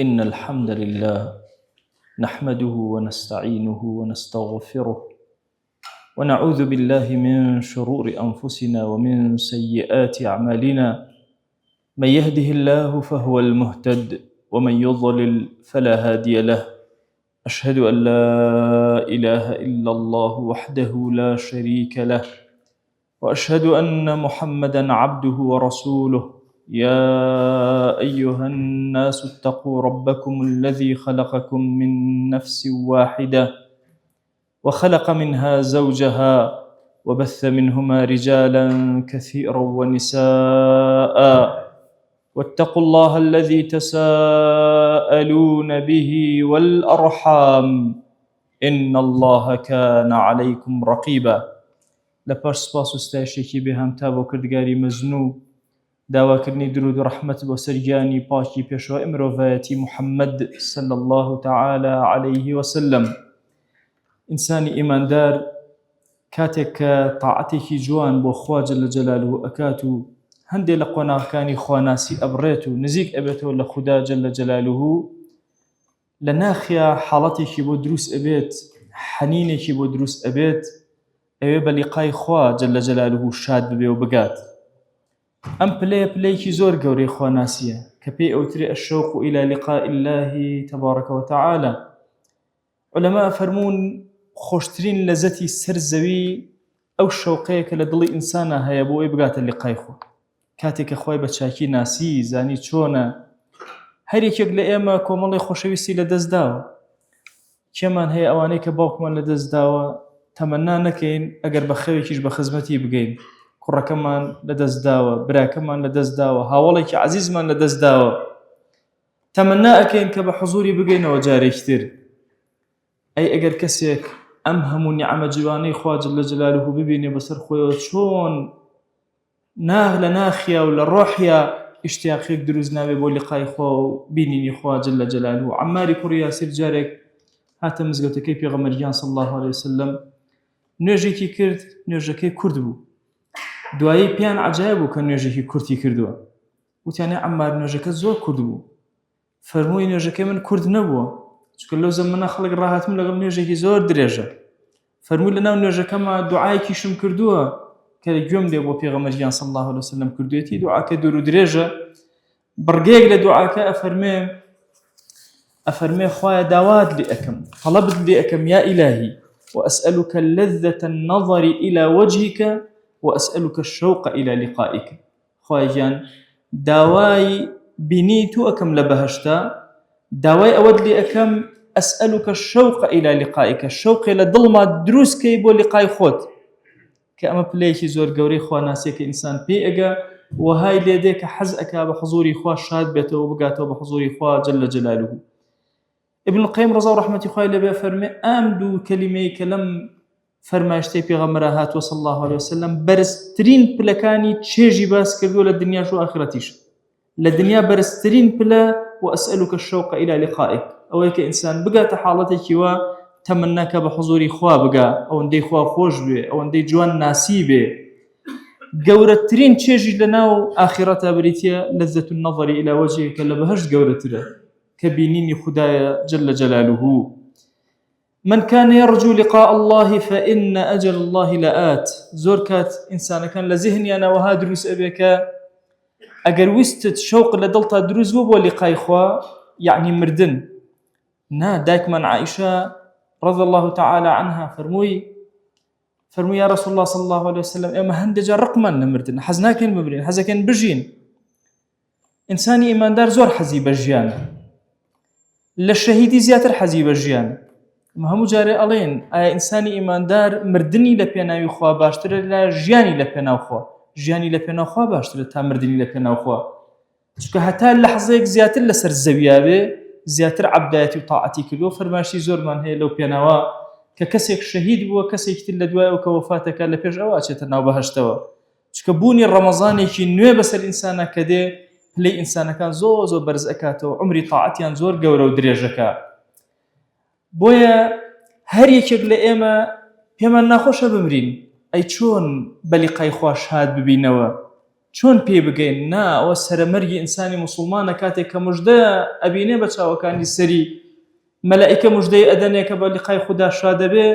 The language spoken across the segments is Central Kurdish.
إن الحمد لله نحمده ونستعينه ونستغفره ونعوذ بالله من شرور أنفسنا ومن سيئات أعمالنا. من يهده الله فهو المهتد ومن يضلل فلا هادي له. أشهد أن لا إله إلا الله وحده لا شريك له، وأشهد أن محمدًا عبده ورسوله. يا أيها الناس اتقوا ربكم الذي خلقكم من نفس واحدة وخلق منها زوجها وبث منهما رجالا كثيرا ونساء، واتقوا الله الذي تساءلون به والأرحام إن الله كان عليكم رقيبا. لەپاش سوپاس و ستایشێکی بێهەمتا بۆ کردگاری مەزنوو، داواکردنی درود و ڕەحمەت بۆ سەرگیانی پاکی پێشەوای مرۆڤایەتی محەممەد صلی الله تعالى عليه وسلم. ئینسانی ئیماندار کاتێک کە تاعەتێکی جوان بۆ خوا جەل جەلالوه ئەکات و هەندێک لە قۆناغەکانی خواناسی ئەبڕێت و نزیک ئەبێتەوە لە خودا جەل جەلالوه، لە ناخیا حاڵەتێکی بۆ دروست ئەبێت، حەنینێکی بۆ دروست ئەبێت، ئەوێ بە لیقای خوا جەل جەلالوه شاد ببێ و بگات. ئەم پلەیەکی زۆر گەورەی خواناسیە کە پێی ئەوترێ الشوق إلى لقاء الله تبارك وتعالى. علەما فەرموون خۆشترین لەزەتی سەر زەوی ئەو شەوقەیە کە لە دڵی ئینسانە هەیە بۆ ئەوەی بگاتە لیقای خوا. کاتێک کە خوای بە چاکی ناسی، زانی چۆنە. هەر یەکێک لە ئێمە کۆمەڵی خۆشەویستی لەدەست داوە. کێمان هەیە ئەوانەی کە باوکمان لەدەست داوە تەمەنا نەکەین ئەگەر بە خەوێکیش بە خزمەتی بگەین. کوڕەکەمان لەدەست داوە، براکەمان لەدەست داوە، هاوڵێکی عەزیزمان لەدەست داوە. تەمەنا ئەکەین کە بە حوزوری بگەینەوە جارێکی تر. ئەی ئەگەر کەسێک ئەم هەموو نیعمە جوانەی خوا جەل جەلالوه ببینێ بەسەر خۆیەوە، چۆن لە ناخیا و لە ڕۆحیا ئیشتیاقێک دروست نابێ بۆ لیقای خوا و بینینی خوا جەل جەلالوه. عەماری کوڕی یاسیر جارێک هاتە مزگەوتەکەی پێغەمبەرگیان صلی الله عليه وسلم، نوێژێکی کرد، نوێژەکەی کورد بوو. دوایی پیان عەجایب بوو کە نوێژێکی کورتی کردووە. وتیانێ عەمار نوێژەکە زۆر کورد بوو. فەرمووی نوێژەکەی من کورد نەبووە، چونکە لەو زەمانە خەڵک ڕاهاتم لەگەڵ نوێژێکی زۆر درێژە. فەرمووی لەناو نوێژەکەما دوعایەکیشم کردووە کە گوێم لێ بۆ پێغەمبەرگیان صلی الله عليه وسلم کردوویەتی. دوعاکە دوور و درێژە. بڕگەیەک لە دوعاکە ئەفەرمێ خوایە داوات لێ ئەکەم، طەڵەبت لێ ئەکەم یا ئیلاهی، وأسألك لذة النظر إلى وجهك وأسألك الشوق إلى لقائك. خواهی جان داوای بینی تو ئەکەم لە بەهەشتا، داوای ئەوەت لێ ئەکەم أسألك الشوق إلى لقائك، شوقی لە دڵما دروستکەی بۆ لیقای خۆت. کە ئەمە پلەیەکی زۆر گەورەی خواناسیە کە ئینسان پێی ئەگا وهای لێدێ کە حەز ئەکا بە حوزوری خوا شاد بێتەوە و بگاتەوە بە حوزوری خوا جەل جەلالوه. ابن القیم ڕەزا و ڕەحمەتی خوای لێبێ فەرمێ ئەم دوو کەلیمەی کە لەم فەرمایشتەی پێغەمبەرە هاتووە صلی الله عليه وسلم بەرزترین پلەکانی چێژی باس کردووە لە دنیاش و ئاخرەتیش. لە دنیا بەرزترین پلە وأسألك الشوق إلى لقائك، ئەوەی کە ئینسان بگاتە حاڵەتێکی وا تەمەناکە بە حوزوری خوا بگا، ئەوەندەی خوا خۆش بێ، ئەوەندەی جوان ناسی بێ. گەورەترین چێژی لەناو ئاخرەتە بریتیە لذة النظر إلى وجهك، کە لە بەهەشت گەورەترە کە بینینی خودایە جەل جەلالوه. من كان يرجو لقاء الله فإن أجل الله لآت. زۆر کات ئینسانەکان لە زیهنیانەوەها دروست ئەبێ کە ئەگەر ویستت شەوق لە دڵتا دروست بوو بۆ لیقای خوا، یعنی مردن. نا، دایکمان عائشە رضی الله تعالى عنها فەرمووی یا رسول الله صلی الله عليه وسلم ئێمە هەندێجا ڕقمان لە مردن، حەز ناکەین بمرین، حەزەکەین بژین. ئینسانی ئیماندار زۆر حەزی بە ژیانە، لە شەهیدی زیاتر حەزی بە ژیانە. هەموو جارێ ئەڵێن ئایا ئینسانی ئیماندار مردنی لە پێناوی خوا باشترە لە ژیانی لە پێناو خوا؟ ژیانی لە پێناو خوا باشترە تا مردنی لە پێناو خوا، چونکە هەتا لەحزەیەک زیاتر لەسەر زەویا بێ، زیاتر عەبدایەتی و تاعەتی کردووە. فەرمایشی زۆرمان هەیە لەو پێناوە کە کەسێک شەهید بووە، کەسێکی تر لە دوایەوە کە وەفاتەکە لە پێش ئەوە ئاچێتە ناو بەهەشتەوە. چونکە بوونی ڕەمەزانێکی نوێ بەسەر ئینسانە کە دێ پلەی ئینسانەکان زۆر بەرز ئەکاتەوە، عومری تاعەتیان زۆر گەورە و درێژەکە. بۆیە هەر یەکێک لە ئێمە پێمان ناخۆشە بمرین. ئەی چۆن بە لیقای خوا شاد ببینەوە، چۆن پێ بگەین؟ نا ئەوە سەرەمەرگی ئینسانی مسلمانە کاتێک کە موژدە ئەبینێ بە چاوەکانی سەری مەلائیکە موژدەی ئەدەنێ کە بە لیقای خودا شاد دەبێ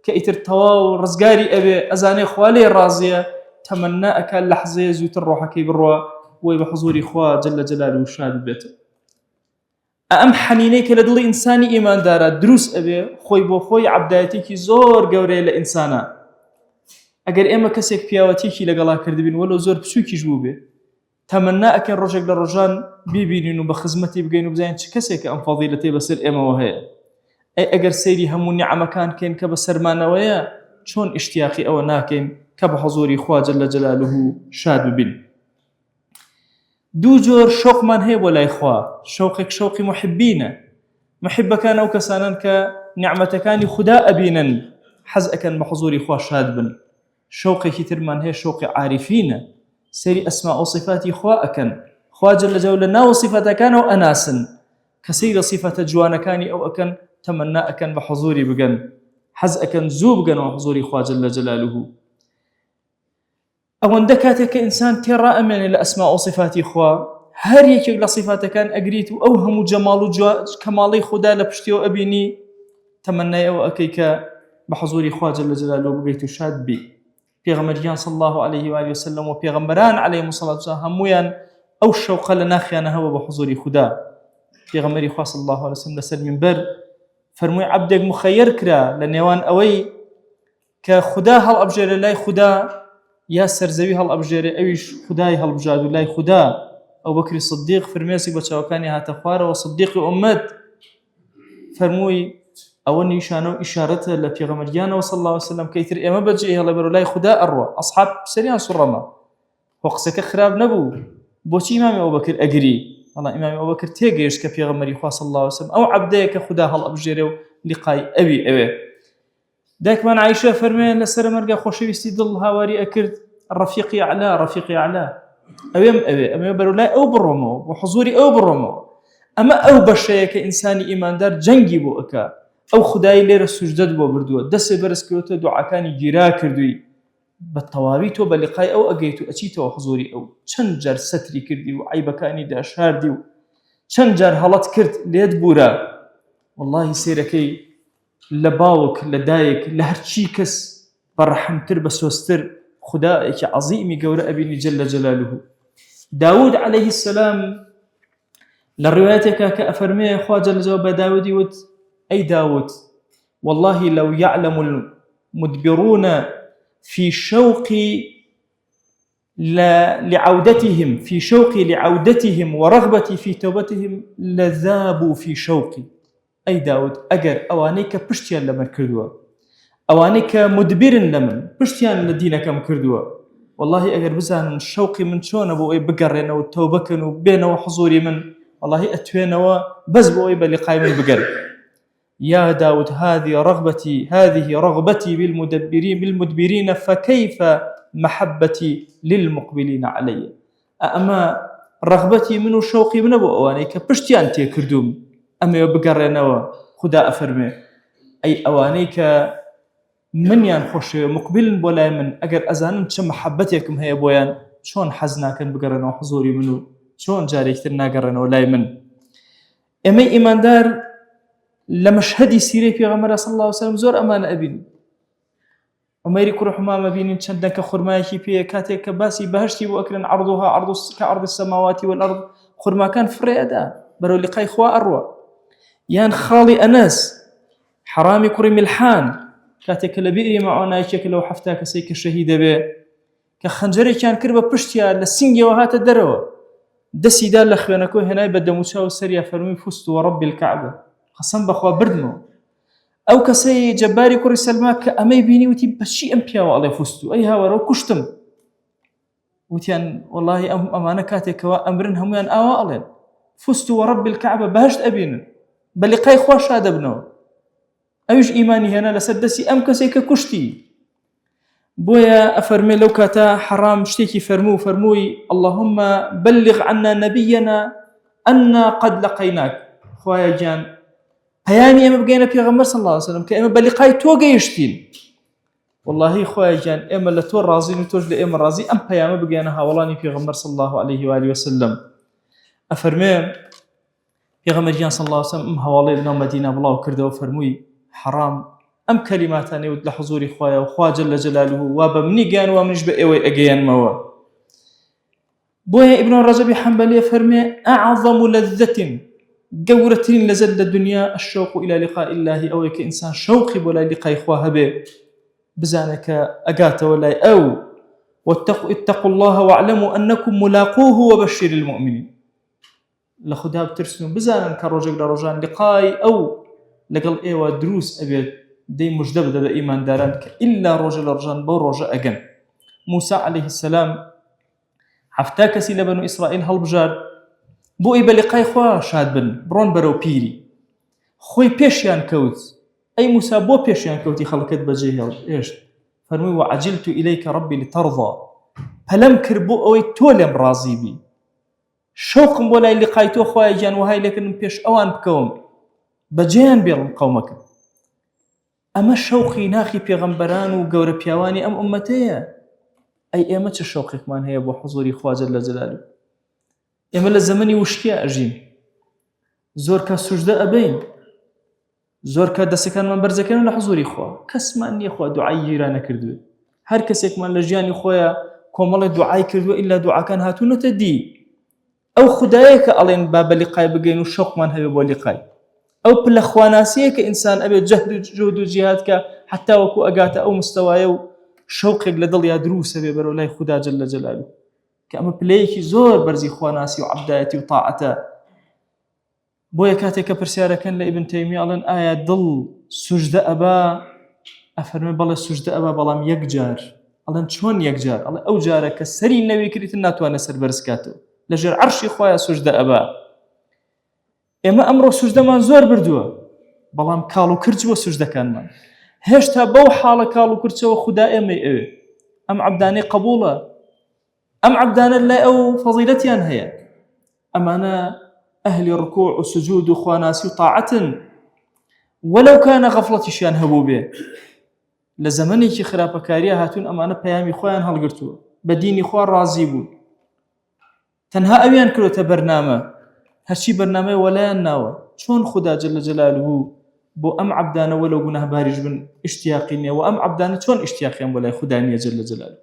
کە ئیتر تەواو ڕزگاری ئەبێ ئەزانێ خوا لێ ڕازیە تەمەنا ئەکا لەحزەیە زووتر ڕۆحەکەی بڕوە بۆی بە حوزوری خوا جەل جەلاله شاد بێتە. ئەم حەنینەی کە لە دڵی ئینسانی ئیماندارە دروست ئەبێ خۆی بۆ خۆی عەبدایەتێکی زۆر گەورەیە لە ئینسانە. ئەگەر ئێمە کەسێک پیاوەتێکی لەگەڵا کردبین وەلو زۆر بچووکیش بوو بێ تەمەنا ئەکەن ڕۆژێک لە ڕۆژان بیبینین و بە خزمەتی بگەین و بزانین چ کەسێکە ئەم فەضیلەتەی بەسەر ئێمەوە هەیە. ئەی ئەگەر سەیری هەموو نیعەمەکان کەین کە بە سەرمانەوەیە چۆن ئیشتیاقی ئەوە ناکەین کە بە حوزوری خوا جەل جەلاله شاد ببین. دوو جۆر شەوقمان هەیە بۆ لای خوا. شەوقێک شەوقی محبینە، محبەکان ئەو کەسانن کە نیعمەتەکانی خودا ئەبینن حەز ئەکەن بە حوزوری خوا شاد بن. شەوقێکی ترمان هەیە شەوقی عارفینە، سەیری ئەسما و صفاتی خوا ئەکەن، خوا جەل جەلاله لە ناو صفاتەکانەوە ئەناسن کە سەیری صفاتە جوانەکانی ئەو ئەکەن تەمەنا ئەکەن بە حوزوری بگەن، حەز ئەکەن زوو بگەنەوە حوزوری خوا جەل جەلاله. ئەوەندە کاتێک کە ئینسان تێڕا ئەمێنێ لە ئەسما و صفاتی خوا هەر یەکێک لە صفاتەکان ئەگریت و ئەو هەموو جەماڵ و کەماڵی خوددا لە پشتیەوە ئەبینی تەمەنای ئەوە ئەکەی کە بە حوزوری خوا جەل جەلاله بگەیت و شاد بی. پێغەمبەریان صلی الله عليه و آله وسلم و پێغەمبەران عەلەیهیم الصلاة والسلام هەموویان ئەو شەوقە لە ناخیانە هەوە بە حوزوری خودا. پێغەمبەری خوا صلی الله عليه وسلم لەسەر منبەر فەرمووی عەبدێک مخەیەر کرا لە نێوان ئەوەی کە خودا هەڵ ئەبژێرە لای خودا یا سەرزەوی هەڵ ئەبژێرێ ئەویش خودای هەڵبژاد و لای خودا. ئەو بەکری سدیق فرمێسی بە چاوەکانی هاتە خوارەوە سدیقی ئومەت فەرمووی ئەوە نیشانە و ئیشارەتە لە پێغەمبەریانەوە صلی الله عليه وسلم کە ئیتر ئێمە بەجێ هەڵە بەرەو لای خودا ئەڕوا. ئەسحاب سەریان سوڕەما خۆ قسەکە خراپ نەبوو. بۆچی ئیمامی ئەوبەکر ئەگری؟ وەڵا ئیمامی ئەوبەکر تێگەیشت کە پێغەمبەری خوا صلی الله عليه وسلم ئەو عەبدەیە کە خودا هەڵ ئەبژێرێ و لیقای ئەوی ئەوێ. دایکمان عایشە فەرمێن لەسەر مەرگە خۆشەویستی دڵ هاواری ئەکرد ڕەفیقی ئەعلا ڕەفیقی ئەعلا ئەوێم ئەوێ ئەمێ بەرەو لای ئەو بڕۆمەوە بە حوزوری ئەو بڕۆمەوە. ئەمە ئەو بەشەیە کە ئینسانی ئیماندار جەنگی بۆ ئەکا. ئەو خودایی لێرە سوجدەت بۆ بردووە دەسێ بەرز کردوتە دوعاکانی گیرا کردووی بە تەواوی تۆ بە لیقای ئەو ئەگەیت و ئەچیتەوە حوزوری ئەو. چەند جار سەتری کردی و عیبەکانی داشاردی و چەند جار هەڵەت کرد لێت بوورە. واللهی سێرەکەی لە باوک لە دایک لە هەرچی کەس بەڕەحمتر بە سۆستر خودایەکی عەزیمی گەورە ئەبینی جەل جەلاله. داود عەلەیه السلام لە ڕوایەتێکە کە ئەفەرمێ خوا جەل جەلاله بە داودی وت أي داود والله لو يعلم المدبرون في شوق لعودتهم ورغبتي في توبتهم لذابوا في شوقي. أي داود أجر أوانيك بشتيان لمن كردوا أوانيك مدبر لمن بشتيان لدينك مكردوا. والله أجر بزان شوقي من شون أبو أي بقرنا والتوبكن وبينه وحضوري من والله أتوينا وبس بو أي بلقاي من بقر. يا داود هذه رغبتي بالمدبرين فكيف محبتي للمقبلين علي. أما رغبتي منو شوقي من أبو أوانيك بشتيان تيكردوم أما يبقرنوا خدا أفرمي أي أوانيك من ينخش مقبل بولا من أجر أزان شو محبتكم هي بويان شون حزنا كان بقرنا وحضوري منو شون جاريكتنا قرنا ولا من أما إيمان دار لما شهدي سيري في غمرة صلى الله عليه وسلم زور أمان أبين عميري كروح ما بين شندن كخرمايكي في كاتي كباسي بهشتي وأكرن عرضها كعرض السماوات والأرض خرما كان فريدا برو لقاي خوا أروى يان خالي أنس حرامي كري ملحان كاتي كلبيري معنا يشكل لو حفتاك سيك الشهيد به كخنجري كان كربة بشتيا لسنجي وهات الدروة دسي دال لخوانكو هنا بدأ مساو سريع فرمي فزت ورب الكعبة قسم بخوا بردمو أو كسي جباري كوري سلماك أمي بيني وتي بشي أمبيا والله فزتو أي هاورو كشتم وتيان والله أمانة كاتك وأمرن هميان آوالين فزت ورب الكعبة بهشت أبين بلقاي خوا شاد ابنو أيش إيماني هنا لسدسي أم كسي كشتي بويا أفرمي لو كاتا حرام شتيكي فرموي اللهم بلغ عنا نبينا أنا قد لقيناك خوايا جان هياني أما بقينا في غمر صلى الله عليه وسلم كأما بلقاي توقع يشتين والله خويا جان إما لا تور رازين وتوج لإما رازي أم بيامة بقينا هاولاني في غمر صلى الله عليه وآله وسلم أفرمي في غمر جان صلى الله عليه وسلم أم هوالي لنا مدينة بلا وكرده وفرموي حرام أم كلماتاني ود لحضوري خويا وخوا جل جلاله وابمني جان ومنش بإيوي أجيان موا بويا ابن الرجب حنبلي فرمي أعظم لذة قورتين لزل الدنيا الشوق إلى لقاء الله أو كإنسان شوقي ولا لقاء إخواه به بزانك أقات ولا أو اتقوا الله واعلموا أنكم ملاقوه وبشر المؤمنين لخدها بترسلون بزانا كرجل لرجان لقاء أو لقل إيوة دروس أبيض دي مجدبة دا إيمان دارانك إلا رجل رجان بو رجاء أجن موسى عليه السلام حفتاك سيلا بنو إسرائيل هالبجار بو إيبا لقاء خواه شاد بن برون برو بيري خوي بيشيان كوت أي موسى بو بيشيان كوتي خلقت بجيه إيش فرمي وعجلت إليك ربي لترضى فلم كربو أوي تولم رازي بي شوق بولا اللي قايتو خواه جان وهاي لكن بيش أوان بكوم بجيان بيرم قومك أما الشوقي ناخي بيغمبران وقور بيواني أم أمتي أي إيمة الشوقك مان هي أبو حضوري خواه جل جلاله إيمة للزمني وشكيا أجين زوركا سجدة أبين زوركا دسكان من برزكان لحضوري خواه كس ما أني خواه دعاي جيرانا كردوه هر كسيك من لجياني خواه كومالي دعاي كردوه إلا دعا كان هاتونو تدي أو خدايك ألين باب لقاي بقينو شوق من هبه بو لقاي أو بالأخواناسية كإنسان أبي جهد جهادك حتى وكو أقاتا أو مستوايو شوقك لدل يا دروس أبي برو لاي خدا جل جلاله كأما بليكي زور برزي خواناسي وعبدايتي وطاعته بويا كاتيكا برسيارة كان لابن تيمية ألين آية دل سجد أبا أفرمي بلا سجد أبا بلام يكجار ألين شون يكجار ألين أو جارك السري النبي كريتنا توانا سر برسكاتو لجر عرشي خوايا سجد أبا إما أمر سجدة من زور بردوه بلام كالو كرج وسجدة كان من هشتا بو حالة كالو كرج وخدا إمي أم عبداني قبولة أم عبدان الله أو فضيلتي أنهي أم أنا أهل الركوع والسجود وخواناسي وطاعة ولو كان غفلتي شان هبوبي لزمني كي خرابة كاريا هاتون أم أنا بيامي خوان هالقرتو بديني خوان رازيبون تنها أبيان كلو تبرنامه هالشي برنامه ولا يناوى شون خدا جل جلاله بو أم عبدانا ولو قناه بارج بن اشتياقين وأم عبدانا شون اشتياقين ولا خدانية جل جلاله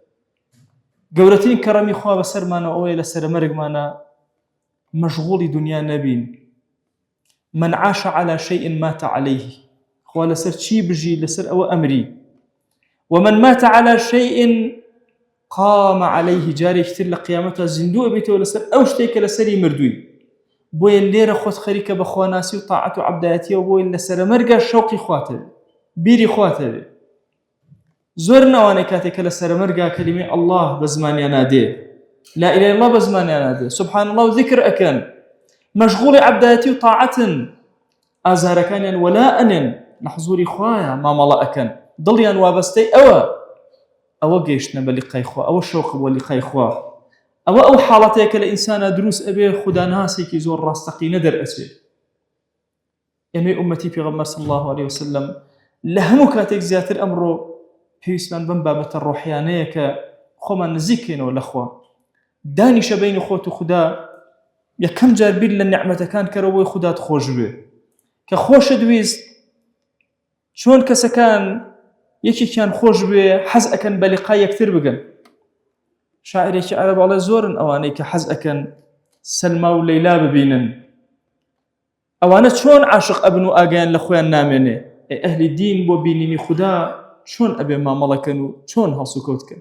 قولتين كرمي خواه بسر مانا أويل سر مرق مانا مشغول دنيا نبين من عاش على شيء مات عليه خواه لسر شي بجي لسر أو أمري ومن مات على شيء قام عليه جاري كتير لقيامته زندوء بيته لسر أو شتيك لسري مردوي بوي الليرة خوت خريكة بخواناسي وطاعة وعبداتي وبوي اللي سر مرقى شوقي خواته بيري خواته زورنا وانا كاتك لسر مرقى كلمة الله بزمان ينادي لا إله إلا الله بزمان ينادي سبحان الله وذكر أكن مشغول عبداتي وطاعة آزار كان ولا أنن نحضوري خوايا ما ملا أكن ضليان وابستي أو قيشنا بلقاي خوا أو الشوق بلقاي خوا أو حالتك الإنسان دروس أبي خدا ناسي كي زور راستقي ندر أسبي يعني أمتي في غمر صلى الله عليه وسلم لهم كاتك زياتر أمره في اسمان بنبابة الروحيانية كخوما نزيكين ولا خوا داني شبين خوت خدا يا كم جار بيل النعمة كان كروي خدا تخوش به كخوش دويز شون كسكان يكي كان خوش به حز أكن بلقاي كثير بقن شاعر يكي عرب على زور أواني كحز أكن سلمى وليلى ببينن أوانا شون عاشق ابن آقان لخوان نامني أهل الدين بو بينيني خدا شون أبي ما ملكنو شون هالسكوتكن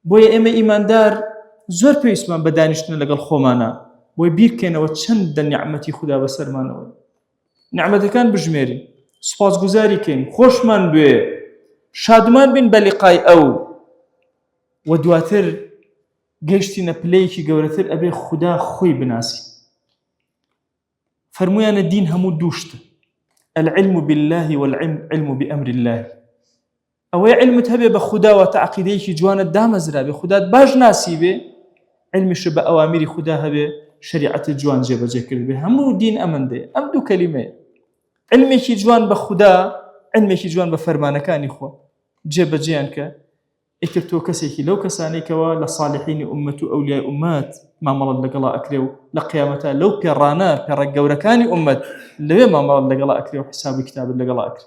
بويا إما إيمان دار زور بيسمان بدانشتنا لقل خومانا بويا بيركينا وتشند نعمتي خدا بسرمانا نعمتي كان بجميري سپاس گزاری كين خوشمان بي شادمان بين بلقاي أو ودواتر گشتنا بليكي قورتر أبي خدا خوي بناسي فرمويانا الدين همو دوشت العلم بالله والعلم بأمر الله أو علم تهبي بخدا وتعقيديك جوان الدامزرا بخدا باج ناسي بي علم شبه أوامر خدا هبي شريعة الجوان جيبا جاكر بي همو دين أمن دي أمدو كلمة علمك جوان بخدا علمك جوان بفرمانكاني خوا جێبەجێیان کە ئیتر تۆ کەسێکی لەو کەسانێکەوە لە صالحینی ئومەت و ئەولیای ئومەت مامەڵەت لەگەڵا ئەکرێ و لە قیامەتە لەو پێڕانە پێڕە گەورەکانی ئومەت لەوێ مامەڵەت لەگەڵا ئەکرێ و حسابی کتابت لەگەڵا ئەکرێ.